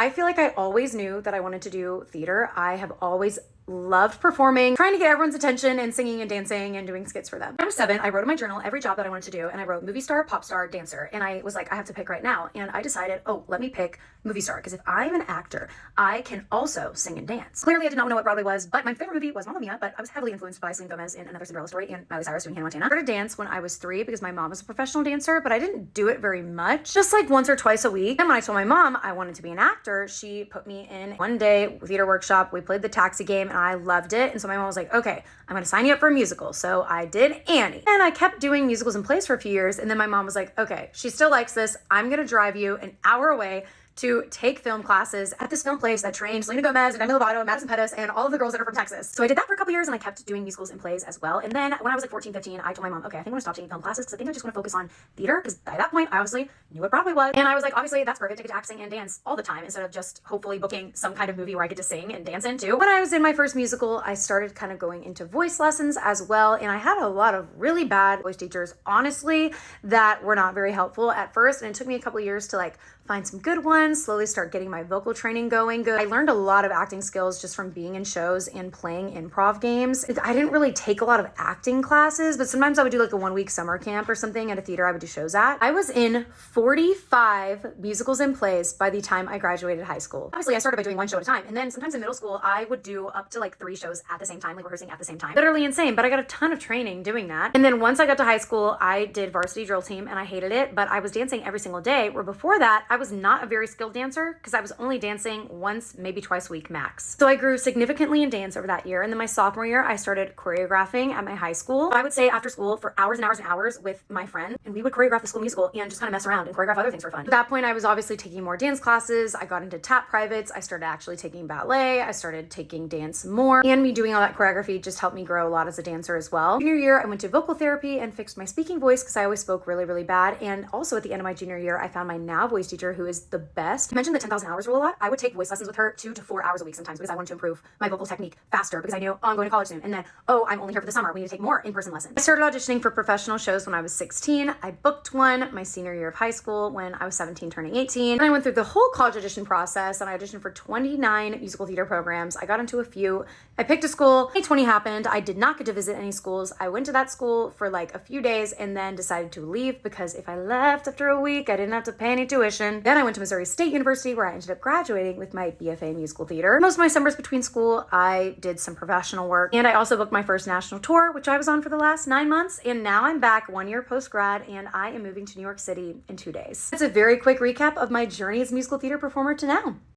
I feel like I always knew that I wanted to do theater. I have always loved performing, trying to get everyone's attention and singing and dancing and doing skits for them. When I was 7, I wrote in my journal every job that I wanted to do, and I wrote movie star, pop star, dancer. And I was like, I have to pick right now. And I decided, oh, let me pick movie star, because if I'm an actor, I can also sing and dance. Clearly, I did not know what Broadway was, but my favorite movie was Mamma Mia, but I was heavily influenced by Selena Gomez in Another Cinderella Story and Miley Cyrus doing Hannah Montana. I started dance when I was 3 because my mom was a professional dancer, but I didn't do it very much, just like once or twice a week. And when I told my mom I wanted to be an actor, she put me in one day theater workshop. We played the taxi game and I loved it. And so my mom was like, okay, I'm going to sign you up for a musical. So I did Annie. And I kept doing musicals and plays for a few years. And then my mom was like, okay, she still likes this. I'm going to drive you an hour away to take film classes at this film place that trained Selena Gomez and Demi Lovato and Madison Pettis and all of the girls that are from Texas. So I did that for a couple years and I kept doing musicals and plays as well. And then when I was like 14, 15, I told my mom, okay, I think I'm gonna stop taking film classes because I think I just want to focus on theater, because by that point I obviously knew what Broadway was. And I was like, obviously that's perfect. I get to act, sing, and dance all the time instead of just hopefully booking some kind of movie where I get to sing and dance into. When I was in my first musical, I started kind of going into voice lessons as well. And I had a lot of really bad voice teachers, honestly, that were not very helpful at first. And it took me a couple years to like find some good ones, slowly start getting my vocal training going good. I learned a lot of acting skills just from being in shows and playing improv games. I didn't really take a lot of acting classes, but sometimes I would do like a 1-week summer camp or something at a theater I would do shows at. I was in 45 musicals and plays by the time I graduated high school. Obviously, I started by doing one show at a time. And then sometimes in middle school, I would do up to like 3 shows at the same time, like rehearsing at the same time. Literally insane, but I got a ton of training doing that. And then once I got to high school, I did varsity drill team and I hated it, but I was dancing every single day, where before that, I was not a very skilled dancer because I was only dancing once, maybe twice a week max. So I grew significantly in dance over that year. And then my sophomore year, I started choreographing at my high school. I would stay after school for hours and hours and hours with my friend, and we would choreograph the school musical and just kind of mess around and choreograph other things for fun. At that point, I was obviously taking more dance classes. I got into tap privates. I started actually taking ballet. I started taking dance more, and me doing all that choreography just helped me grow a lot as a dancer as well. Junior year, I went to vocal therapy and fixed my speaking voice because I always spoke really, really bad. And also at the end of my junior year, I found my now voice teacher, who is the best. I mentioned the 10,000 hours rule a lot. I would take voice lessons with her 2 to 4 hours a week sometimes because I wanted to improve my vocal technique faster, because I knew, oh, I'm going to college soon. And then, oh, I'm only here for the summer. We need to take more in-person lessons. I started auditioning for professional shows when I was 16. I booked one my senior year of high school when I was 17, turning 18. And I went through the whole college audition process and I auditioned for 29 musical theater programs. I got into a few. I picked a school. 2020 happened. I did not get to visit any schools. I went to that school for like a few days and then decided to leave because if I left after a week, I didn't have to pay any tuition. Then I went to Missouri State University, where I ended up graduating with my BFA in musical theater. Most of my summers between school, I did some professional work, and I also booked my first national tour, which I was on for the last 9 months. And now I'm back 1 year post-grad, and I am moving to New York City in 2 days. That's a very quick recap of my journey as a musical theater performer to now.